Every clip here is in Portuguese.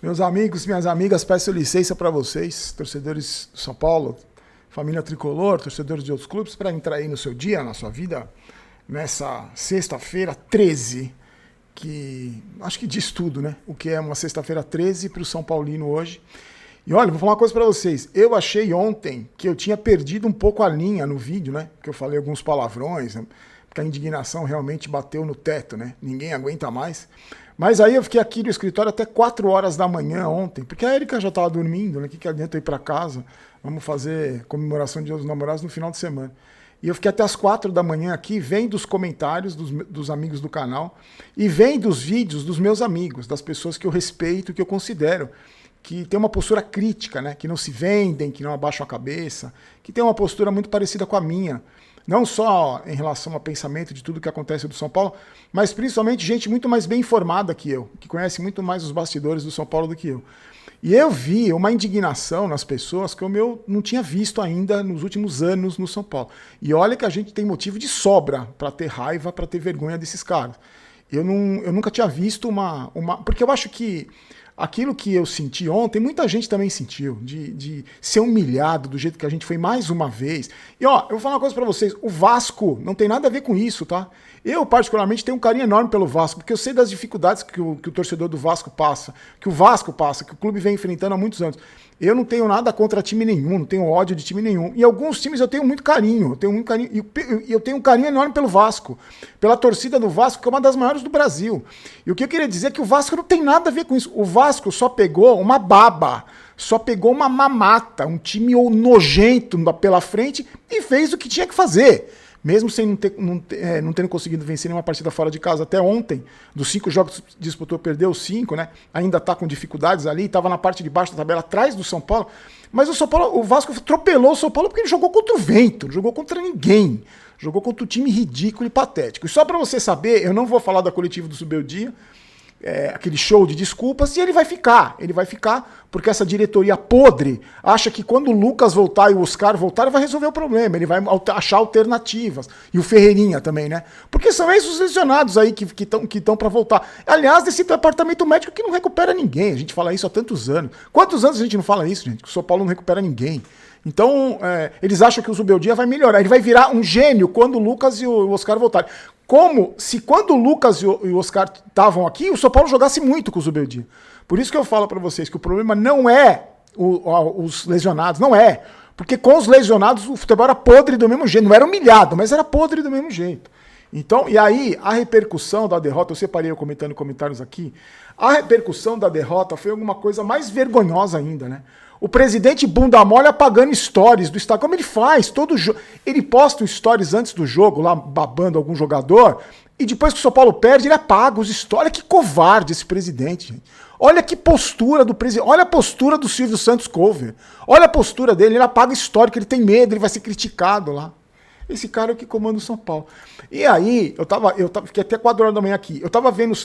Meus amigos, minhas amigas, peço licença para vocês, torcedores do São Paulo, família tricolor, torcedores de outros clubes, para entrar aí no seu dia, na sua vida, nessa sexta-feira 13, que acho que diz tudo, né? O que é uma sexta-feira 13 para o São Paulino hoje. E olha, vou falar uma coisa para vocês. Eu achei ontem que eu tinha perdido um pouco a linha no vídeo, né? Porque eu falei alguns palavrões, né? Porque a indignação realmente bateu no teto, né? Ninguém aguenta mais. Mas aí eu fiquei aqui no escritório até 4 horas da manhã ontem, porque a Erika já estava dormindo, né? O que adianta eu ir para casa? Vamos fazer comemoração de Dia dos Namorados no final de semana. E eu fiquei até as 4 da manhã aqui, vendo os comentários dos amigos do canal e vendo os vídeos dos meus amigos, das pessoas que eu respeito, que eu considero, que tem uma postura crítica, né? Que não se vendem, que não abaixam a cabeça, que tem uma postura muito parecida com a minha. Não só em relação ao pensamento de tudo que acontece do São Paulo, mas principalmente gente muito mais bem informada que eu, que conhece muito mais os bastidores do São Paulo do que eu. E eu vi uma indignação nas pessoas que eu não tinha visto ainda nos últimos anos no São Paulo. E olha que a gente tem motivo de sobra para ter raiva, para ter vergonha desses caras. Eu nunca tinha visto uma... Porque eu acho que aquilo que eu senti ontem, muita gente também sentiu, de ser humilhado do jeito que a gente foi mais uma vez. E ó, eu vou falar uma coisa pra vocês, o Vasco não tem nada a ver com isso, tá? Eu, particularmente, tenho um carinho enorme pelo Vasco, porque eu sei das dificuldades que o torcedor do Vasco passa, que o Vasco passa, que o clube vem enfrentando há muitos anos. Eu não tenho nada contra time nenhum, não tenho ódio de time nenhum. E alguns times eu tenho muito carinho, e eu tenho um carinho enorme pelo Vasco, pela torcida do Vasco, que é uma das maiores do Brasil. E o que eu queria dizer é que o Vasco não tem nada a ver com isso. O Vasco só pegou uma baba, só pegou uma mamata, um time nojento pela frente e fez o que tinha que fazer. Mesmo sem não tendo conseguido vencer nenhuma partida fora de casa até ontem, dos 5 jogos que disputou, perdeu 5, né? Ainda está com dificuldades ali, estava na parte de baixo da tabela, atrás do São Paulo. Mas o Vasco atropelou o São Paulo porque ele jogou contra o vento, não jogou contra ninguém. Jogou contra um time ridículo e patético. E só para você saber, eu não vou falar da coletiva do Zubeldia, aquele show de desculpas, e ele vai ficar porque essa diretoria podre acha que quando o Lucas voltar e o Oscar voltar, ele vai resolver o problema, ele vai achar alternativas, e o Ferreirinha também, né? Porque são esses os lesionados aí que estão para voltar. Aliás, desse departamento médico que não recupera ninguém, a gente fala isso há tantos anos. Quantos anos a gente não fala isso, gente? Que o São Paulo não recupera ninguém. Então, eles acham que o Zubeldia vai melhorar, ele vai virar um gênio quando o Lucas e o Oscar voltarem. Como se quando o Lucas e o Oscar estavam aqui, o São Paulo jogasse muito com o Zubeldia. Por isso que eu falo para vocês que o problema não é os lesionados, não é. Porque com os lesionados o futebol era podre do mesmo jeito. Não era humilhado, mas era podre do mesmo jeito. Então, e aí a repercussão da derrota, eu separei comentando comentários aqui, a repercussão da derrota foi alguma coisa mais vergonhosa ainda, né? O presidente bunda mole apagando stories do Instagram. Como ele faz? Ele posta os stories antes do jogo, lá babando algum jogador, e depois que o São Paulo perde, ele apaga os stories. Olha que covarde esse presidente, gente. Olha que postura do presidente. Olha a postura do Silvio Santos Cover. Olha a postura dele, ele apaga história, que ele tem medo, ele vai ser criticado lá. Esse cara é o que comanda o São Paulo. E aí, fiquei até 4 horas da manhã aqui. Eu tava vendo,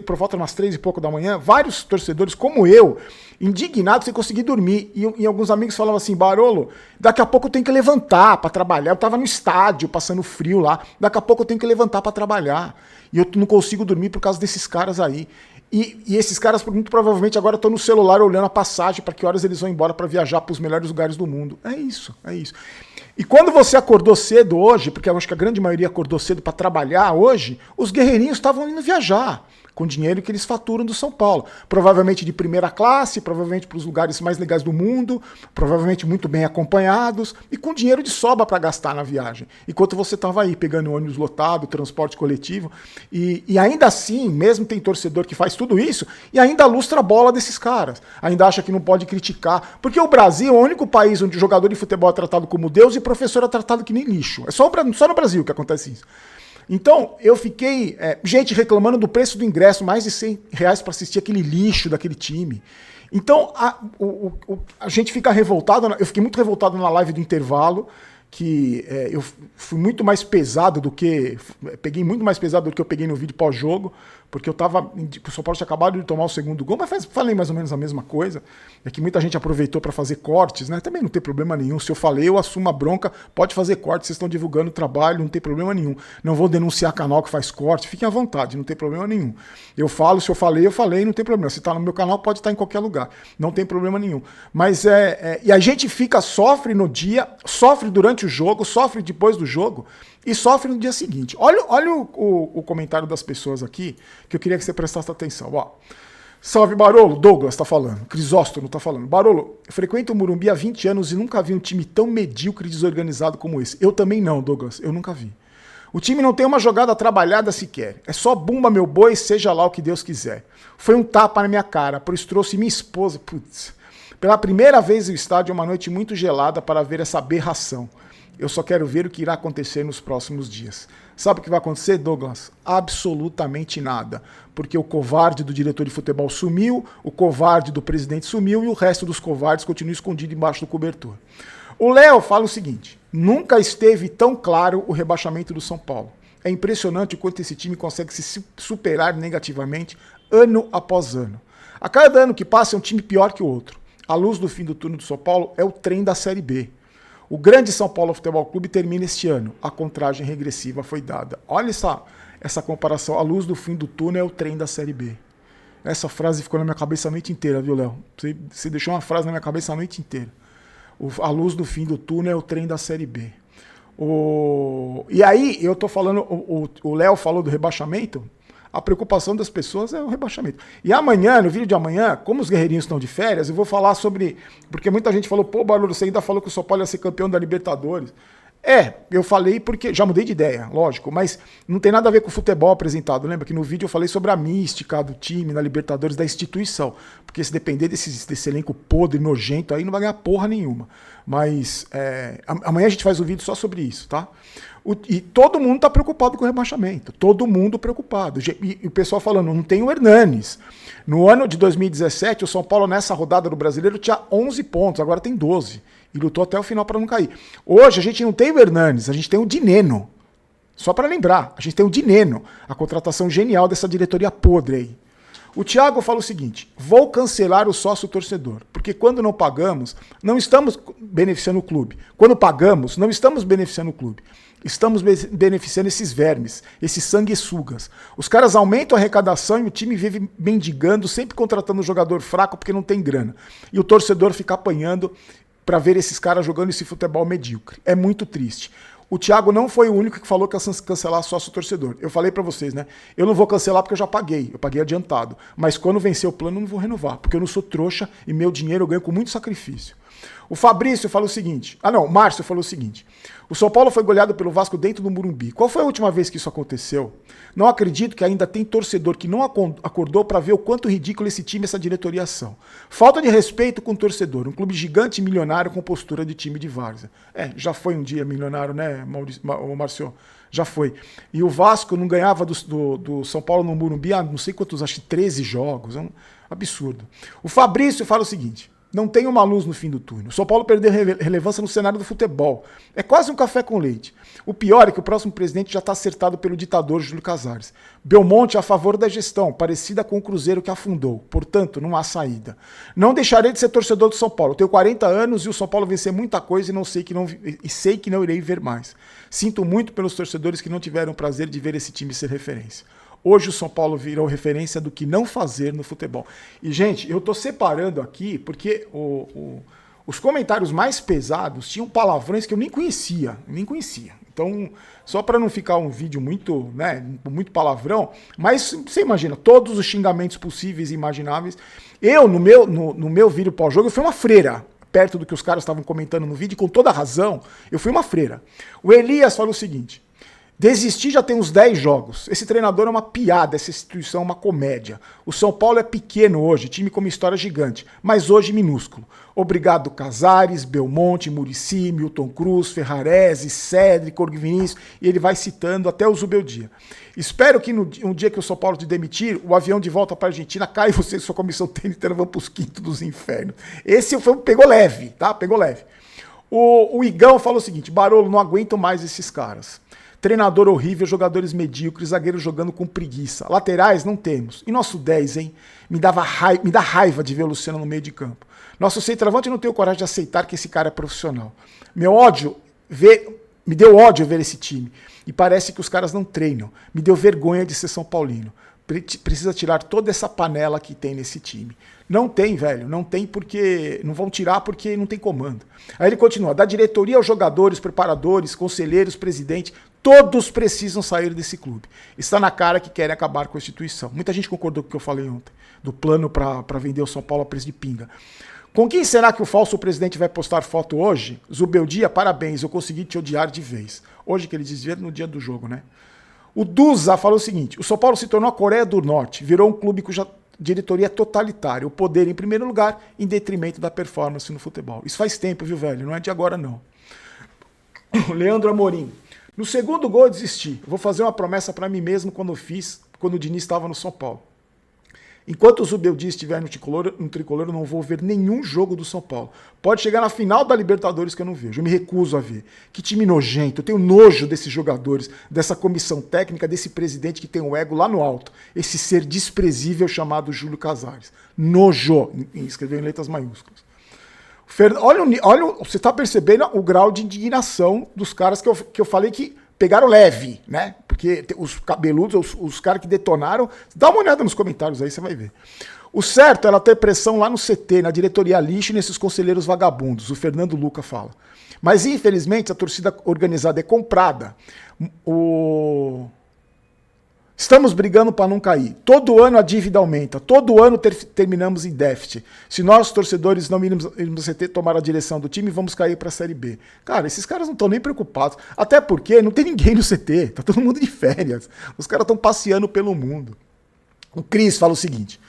por volta de umas 3 e pouco da manhã, vários torcedores como eu, indignados sem conseguir dormir. E alguns amigos falavam assim, Barolo, daqui a pouco eu tenho que levantar para trabalhar. Eu tava no estádio, passando frio lá. Daqui a pouco eu tenho que levantar para trabalhar. E eu não consigo dormir por causa desses caras aí. E esses caras, muito provavelmente, agora estão no celular olhando a passagem para que horas eles vão embora para viajar para os melhores lugares do mundo. É isso, é isso. E quando você acordou cedo hoje, porque eu acho que a grande maioria acordou cedo para trabalhar hoje, os guerreirinhos estavam indo viajar com dinheiro que eles faturam do São Paulo. Provavelmente de primeira classe, provavelmente para os lugares mais legais do mundo, provavelmente muito bem acompanhados e com dinheiro de sobra para gastar na viagem. Enquanto você estava aí pegando ônibus lotado, transporte coletivo, e ainda assim, mesmo tem torcedor que faz tudo isso, e ainda lustra a bola desses caras. Ainda acha que não pode criticar. Porque o Brasil é o único país onde o jogador de futebol é tratado como Deus e o professor é tratado que nem lixo. É só no Brasil que acontece isso. Então, eu fiquei... gente reclamando do preço do ingresso, mais de R$100 para assistir aquele lixo daquele time. Então, a gente fica revoltado. Eu fiquei muito revoltado na live do intervalo, eu fui muito mais pesado do que... Peguei muito mais pesado do que eu peguei no vídeo pós-jogo, porque o São Paulo tinha acabado de tomar o segundo gol, mas falei mais ou menos a mesma coisa. É que muita gente aproveitou para fazer cortes, né? Também não tem problema nenhum. Se eu falei, eu assumo a bronca, pode fazer corte, vocês estão divulgando o trabalho, não tem problema nenhum. Não vou denunciar canal que faz corte, fiquem à vontade, não tem problema nenhum. Eu falo, se eu falei, não tem problema. Se está no meu canal, pode estar em qualquer lugar, não tem problema nenhum. Mas e a gente sofre no dia, sofre durante o jogo, sofre depois do jogo, e sofre no dia seguinte. Olha o comentário das pessoas aqui, que eu queria que você prestasse atenção. Ó. Salve, Barolo. Douglas tá falando. Crisóstomo tá falando. Barolo, frequento o Morumbi há 20 anos e nunca vi um time tão medíocre e desorganizado como esse. Eu também não, Douglas. Eu nunca vi. O time não tem uma jogada trabalhada sequer. É só bumba, meu boi, seja lá o que Deus quiser. Foi um tapa na minha cara, por isso trouxe minha esposa. Putz. Pela primeira vez no estádio, uma noite muito gelada para ver essa aberração. Eu só quero ver o que irá acontecer nos próximos dias. Sabe o que vai acontecer, Douglas? Absolutamente nada. Porque o covarde do diretor de futebol sumiu, o covarde do presidente sumiu e o resto dos covardes continua escondido embaixo do cobertor. O Léo fala o seguinte: nunca esteve tão claro o rebaixamento do São Paulo. É impressionante o quanto esse time consegue se superar negativamente ano após ano. A cada ano que passa é um time pior que o outro. A luz do fim do turno do São Paulo é o trem da Série B. O grande São Paulo Futebol Clube termina este ano. A contagem regressiva foi dada. Olha essa comparação. A luz do fim do túnel é o trem da Série B. Essa frase ficou na minha cabeça a noite inteira, viu, Léo? Você deixou uma frase na minha cabeça a noite inteira. A luz do fim do túnel é o trem da Série B. E aí, eu tô falando, o Léo falou do rebaixamento. A preocupação das pessoas é o rebaixamento. E amanhã, no vídeo de amanhã, como os guerreirinhos estão de férias, eu vou falar sobre... Porque muita gente falou, pô, Barulho, você ainda falou que o São Paulo ia ser campeão da Libertadores. Eu falei porque... Já mudei de ideia, lógico, mas não tem nada a ver com o futebol apresentado. Lembra que no vídeo eu falei sobre a mística do time na Libertadores, da instituição. Porque se depender desse elenco podre, nojento, aí não vai ganhar porra nenhuma. Mas amanhã a gente faz um vídeo só sobre isso, tá? E todo mundo está preocupado com o rebaixamento. Todo mundo preocupado. E o pessoal falando, não tem o Hernanes. No ano de 2017, o São Paulo, nessa rodada do Brasileiro, tinha 11 pontos, agora tem 12. E lutou até o final para não cair. Hoje a gente não tem o Hernanes, a gente tem o Dineno. Só para lembrar, a gente tem o Dineno, a contratação genial dessa diretoria podre aí. O Thiago fala o seguinte: vou cancelar o sócio torcedor, porque quando não pagamos, não estamos beneficiando o clube. Quando pagamos, não estamos beneficiando o clube. Estamos beneficiando esses vermes, esses sanguessugas. Os caras aumentam a arrecadação e o time vive mendigando, sempre contratando um jogador fraco porque não tem grana. E o torcedor fica apanhando para ver esses caras jogando esse futebol medíocre. É muito triste. O Thiago não foi o único que falou que ia cancelar sócio torcedor. Eu falei para vocês, né? Eu não vou cancelar porque eu paguei adiantado. Mas quando vencer o plano eu não vou renovar, porque eu não sou trouxa e meu dinheiro eu ganho com muito sacrifício. O Fabrício falou o seguinte, o Márcio falou o seguinte: o São Paulo foi goleado pelo Vasco dentro do Morumbi. Qual foi a última vez que isso aconteceu? Não acredito que ainda tem torcedor que não acordou para ver o quanto ridículo esse time e essa diretoria são. Falta de respeito com o torcedor. Um clube gigante e milionário com postura de time de várzea. Já foi um dia milionário, né, Márcio? Já foi. E o Vasco não ganhava do São Paulo no Morumbi há não sei quantos, acho que 13 jogos. É um absurdo. O Fabrício fala o seguinte: não tem uma luz no fim do túnel. O São Paulo perdeu relevância no cenário do futebol. É quase um café com leite. O pior é que o próximo presidente já está acertado pelo ditador Júlio Casares. Belmonte a favor da gestão, parecida com o Cruzeiro que afundou. Portanto, não há saída. Não deixarei de ser torcedor do São Paulo. Tenho 40 anos e o São Paulo venceu muita coisa e sei que não irei ver mais. Sinto muito pelos torcedores que não tiveram o prazer de ver esse time ser referência. Hoje o São Paulo virou referência do que não fazer no futebol. E, gente, eu tô separando aqui porque os comentários mais pesados tinham palavrões que eu nem conhecia. Então, só para não ficar um vídeo muito, né, muito palavrão, mas você imagina, todos os xingamentos possíveis e imagináveis. Eu, no meu vídeo pós-jogo, eu fui uma freira. Perto do que os caras estavam comentando no vídeo, com toda razão, eu fui uma freira. O Elias falou o seguinte: desistir já tem uns 10 jogos. Esse treinador é uma piada, essa instituição é uma comédia. O São Paulo é pequeno hoje, time com uma história gigante, mas hoje minúsculo. Obrigado Casares, Belmonte, Muricy, Milton Cruz, Ferrarese, Cédric, Jorge Vinícius, e ele vai citando até o Zubeldia. Espero que um dia que o São Paulo te demitir, o avião de volta para a Argentina cai e você e sua comissão técnica vão para os quintos dos infernos. Esse pegou leve, tá? Pegou leve. O Igão falou o seguinte: Barolo, não aguento mais esses caras. Treinador horrível, jogadores medíocres, zagueiro jogando com preguiça. Laterais não temos. E nosso 10, hein? Me dá raiva de ver o Luciano no meio de campo. Nosso centroavante não tem coragem de aceitar que esse cara é profissional. Me deu ódio ver esse time. E parece que os caras não treinam. Me deu vergonha de ser São Paulino. Precisa tirar toda essa panela que tem nesse time. Não tem, velho. Não tem porque... Não vão tirar porque não tem comando. Aí ele continua. Da diretoria aos jogadores, preparadores, conselheiros, presidente, todos precisam sair desse clube. Está na cara que querem acabar com a instituição. Muita gente concordou com o que eu falei ontem. Do plano para vender o São Paulo a preço de pinga. Com quem será que o falso presidente vai postar foto hoje? Zubeldia, parabéns. Eu consegui te odiar de vez. Hoje que ele desvia no dia do jogo, né? O Duza falou o seguinte: o São Paulo se tornou a Coreia do Norte, virou um clube cuja diretoria é totalitária, o poder em primeiro lugar, em detrimento da performance no futebol. Isso faz tempo, viu, velho? Não é de agora, não. Leandro Amorim: no segundo gol eu desisti. Vou fazer uma promessa para mim mesmo quando o Diniz estava no São Paulo. Enquanto o Zubeldia estiver no tricolor, eu não vou ver nenhum jogo do São Paulo. Pode chegar na final da Libertadores que eu não vejo. Eu me recuso a ver. Que time nojento. Eu tenho nojo desses jogadores, dessa comissão técnica, desse presidente que tem o ego lá no alto. Esse ser desprezível chamado Júlio Casares. Nojo. Escreveu em letras maiúsculas. Olha, você está percebendo o grau de indignação dos caras que eu falei que pegaram leve, né? Porque os cabeludos, os caras que detonaram... Dá uma olhada nos comentários aí, você vai ver. O certo era ter pressão lá no CT, na diretoria lixo e nesses conselheiros vagabundos. O Fernando Luca fala. Mas, infelizmente, a torcida organizada é comprada. Estamos brigando para não cair. Todo ano a dívida aumenta. Todo ano terminamos em déficit. Se nós, torcedores, não irmos no CT tomar a direção do time, vamos cair para a Série B. Cara, esses caras não estão nem preocupados. Até porque não tem ninguém no CT. Tá todo mundo de férias. Os caras estão passeando pelo mundo. O Cris fala o seguinte: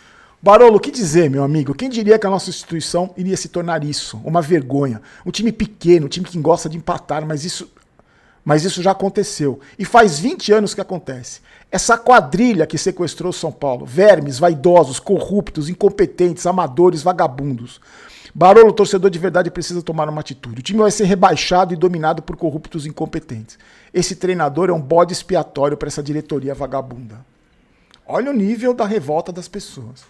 Barolo, o que dizer, meu amigo? Quem diria que a nossa instituição iria se tornar isso? Uma vergonha. Um time pequeno, um time que gosta de empatar, mas isso já aconteceu. E faz 20 anos que acontece. Essa quadrilha que sequestrou São Paulo. Vermes, vaidosos, corruptos, incompetentes, amadores, vagabundos. Barolo, torcedor de verdade, precisa tomar uma atitude. O time vai ser rebaixado e dominado por corruptos e incompetentes. Esse treinador é um bode expiatório para essa diretoria vagabunda. Olha o nível da revolta das pessoas.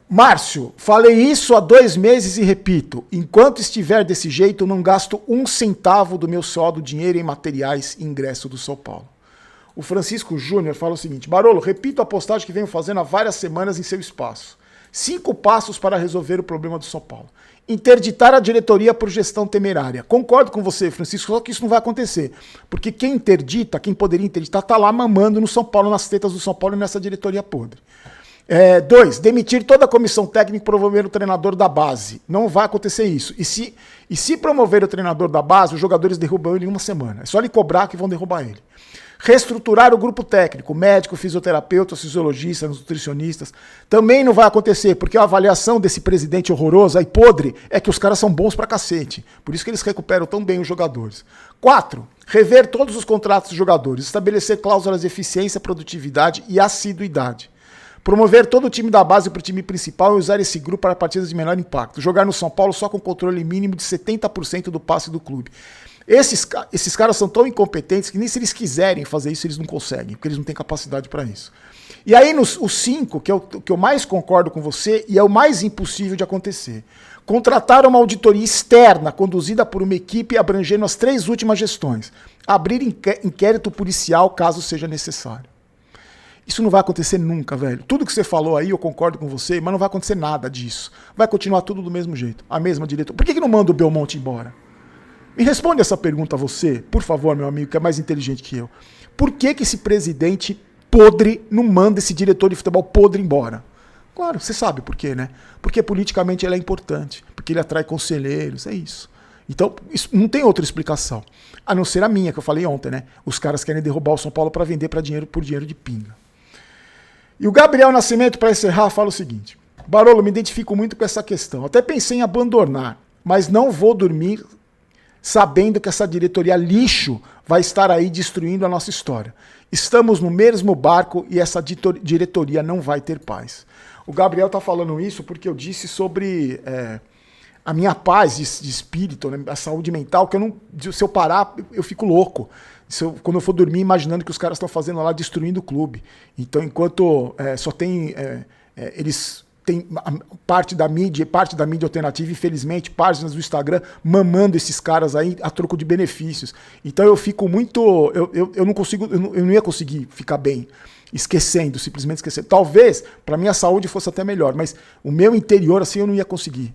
Márcio, falei isso há 2 meses e repito: enquanto estiver desse jeito, não gasto 1 centavo do meu suado dinheiro em materiais e ingresso do São Paulo. O Francisco Júnior fala o seguinte: Barolo, repito a postagem que venho fazendo há várias semanas em seu espaço. 5 passos para resolver o problema do São Paulo. Interditar a diretoria por gestão temerária. Concordo com você, Francisco, só que isso não vai acontecer. Porque quem interdita, quem poderia interditar, está lá mamando no São Paulo, nas tetas do São Paulo e nessa diretoria podre. 2, demitir toda a comissão técnica e promover o treinador da base. Não vai acontecer isso. E se promover o treinador da base, os jogadores derrubam ele em 1 semana. É só ele cobrar que vão derrubar ele. Reestruturar o grupo técnico, médico, fisioterapeuta, fisiologistas, nutricionistas. Também não vai acontecer, porque a avaliação desse presidente horroroso aí, podre, é que os caras são bons pra cacete. Por isso que eles recuperam tão bem os jogadores. 4, rever todos os contratos dos jogadores, estabelecer cláusulas de eficiência, produtividade e assiduidade. Promover todo o time da base para o time principal e usar esse grupo para partidas de menor impacto. Jogar no São Paulo só com controle mínimo de 70% do passe do clube. Esses caras são tão incompetentes que nem se eles quiserem fazer isso, eles não conseguem, porque eles não têm capacidade para isso. E aí, o 5, que eu mais concordo com você, e é o mais impossível de acontecer. Contratar uma auditoria externa, conduzida por uma equipe abrangendo as 3 últimas gestões. Abrir inquérito policial, caso seja necessário. Isso não vai acontecer nunca, velho. Tudo que você falou aí, eu concordo com você, mas não vai acontecer nada disso. Vai continuar tudo do mesmo jeito. A mesma diretoria. Por que não manda o Belmonte embora? Me responde essa pergunta você, por favor, meu amigo, que é mais inteligente que eu. Por que esse presidente podre não manda esse diretor de futebol podre embora? Claro, você sabe por quê, né? Porque politicamente ele é importante. Porque ele atrai conselheiros, é isso. Então, isso não tem outra explicação. A não ser a minha, que eu falei ontem, né? Os caras querem derrubar o São Paulo para vender por dinheiro de pinga. E o Gabriel Nascimento, para encerrar, fala o seguinte: Barolo, me identifico muito com essa questão. Até pensei em abandonar, mas não vou dormir sabendo que essa diretoria lixo vai estar aí destruindo a nossa história. Estamos no mesmo barco e essa diretoria não vai ter paz. O Gabriel está falando isso porque eu disse sobre a minha paz de espírito, né, a saúde mental, que se eu parar, eu fico louco. Quando eu for dormir, imaginando que os caras estão fazendo lá, destruindo o clube. Então, enquanto só tem... eles têm parte da mídia alternativa, infelizmente, páginas do Instagram, mamando esses caras aí a troco de benefícios. Então, eu fico muito... Eu não consigo... Eu não ia conseguir ficar bem simplesmente esquecendo. Talvez para minha saúde fosse até melhor, mas o meu interior, assim, eu não ia conseguir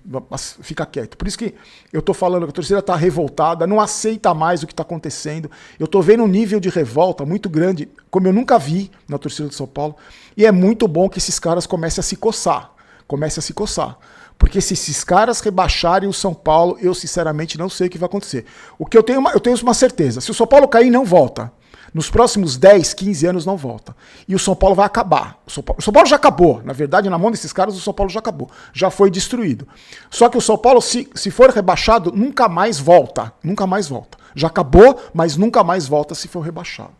ficar quieto. Por isso que eu tô falando que a torcida tá revoltada, não aceita mais o que tá acontecendo. Eu tô vendo um nível de revolta muito grande, como eu nunca vi na torcida de São Paulo, e é muito bom que esses caras comecem a se coçar. Porque se esses caras rebaixarem o São Paulo, eu sinceramente não sei o que vai acontecer. O que eu tenho uma certeza, se o São Paulo cair, não volta. Nos próximos 10, 15 anos não volta. E o São Paulo vai acabar. O São Paulo já acabou. Na verdade, na mão desses caras, o São Paulo já acabou. Já foi destruído. Só que o São Paulo, se for rebaixado, nunca mais volta. Nunca mais volta. Já acabou, mas nunca mais volta se for rebaixado.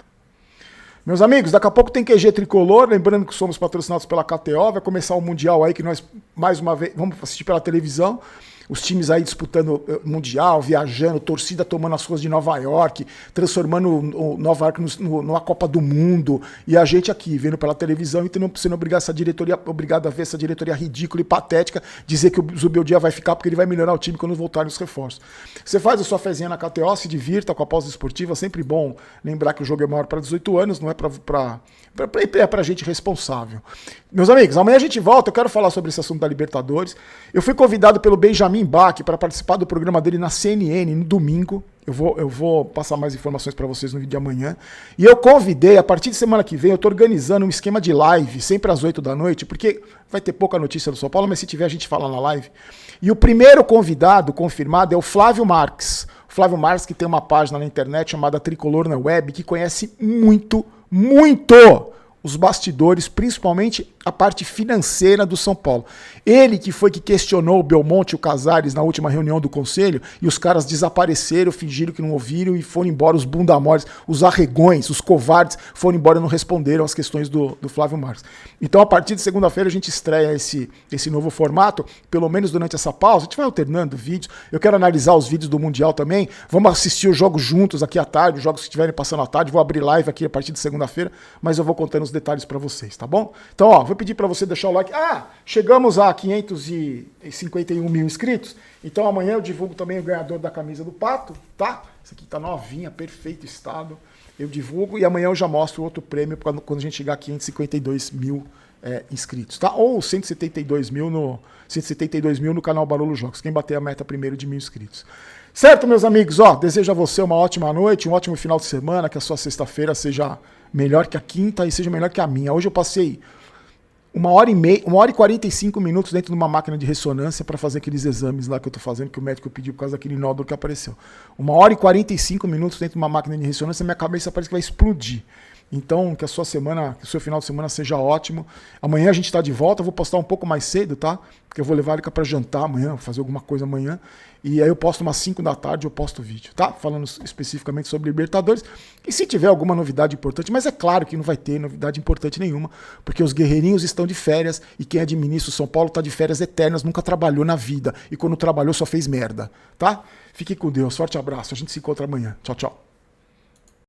Meus amigos, daqui a pouco tem QG Tricolor. Lembrando que somos patrocinados pela KTO. Vai começar o Mundial aí, que nós, mais uma vez, vamos assistir pela televisão. Os times aí disputando Mundial, viajando, torcida tomando as ruas de Nova York, transformando Nova York numa Copa do Mundo, e a gente aqui vendo pela televisão e sendo obrigado a ver essa diretoria ridícula e patética, dizer que o Zubeldia vai ficar porque ele vai melhorar o time quando voltarem os reforços. Você faz a sua fezinha na KTO, se divirta com a pausa esportiva, sempre bom lembrar que o jogo é maior para 18 anos, não é para gente responsável. Meus amigos, amanhã a gente volta, eu quero falar sobre esse assunto da Libertadores. Eu fui convidado pelo Benjamin Bach para participar do programa dele na CNN no domingo. Eu vou passar mais informações para vocês no vídeo de amanhã. E eu convidei, a partir de semana que vem, eu estou organizando um esquema de live, sempre às 8 da noite, porque vai ter pouca notícia do São Paulo, mas se tiver a gente fala na live. E o primeiro convidado confirmado é o Flávio Marques. O Flávio Marques, que tem uma página na internet chamada Tricolor na Web, que conhece muito os bastidores, principalmente a parte financeira do São Paulo. Ele que foi que questionou o Belmonte e o Casares na última reunião do conselho, e os caras desapareceram, fingiram que não ouviram e foram embora, os bundamoles, os arregões, os covardes, foram embora e não responderam às questões do Flávio Marques. Então, a partir de segunda-feira, a gente estreia esse novo formato, pelo menos durante essa pausa, a gente vai alternando vídeos, eu quero analisar os vídeos do Mundial também, vamos assistir os jogos juntos aqui à tarde, os jogos que estiverem passando à tarde, vou abrir live aqui a partir de segunda-feira, mas eu vou contando os detalhes para vocês, tá bom? Então, ó, vou pedir para você deixar o like. Chegamos a 551 mil inscritos, então amanhã eu divulgo também o ganhador da camisa do Pato, tá? Essa aqui tá novinha, perfeito estado, eu divulgo e amanhã eu já mostro outro prêmio quando a gente chegar a 552 mil inscritos, tá? Ou 172 mil no canal Barolo Jogos, quem bater a meta primeiro de 1.000 inscritos. Certo, meus amigos? Ó, desejo a você uma ótima noite, um ótimo final de semana, que a sua sexta-feira seja melhor que a quinta e seja melhor que a minha. Hoje eu passei 1h e 45 minutos dentro de uma máquina de ressonância para fazer aqueles exames lá que eu tô fazendo, que o médico pediu por causa daquele nódulo que apareceu. 1h e 45 minutos dentro de uma máquina de ressonância, minha cabeça parece que vai explodir. Então, que a sua semana, que o seu final de semana seja ótimo. Amanhã a gente está de volta, eu vou postar um pouco mais cedo, tá? Porque eu vou levar a Erika para jantar amanhã, fazer alguma coisa amanhã. E aí eu posto umas 5 da tarde, eu posto o vídeo, tá? Falando especificamente sobre Libertadores. E se tiver alguma novidade importante, mas é claro que não vai ter novidade importante nenhuma, porque os guerreirinhos estão de férias e quem administra o São Paulo está de férias eternas, nunca trabalhou na vida. E quando trabalhou só fez merda, tá? Fique com Deus, forte abraço, a gente se encontra amanhã. Tchau, tchau.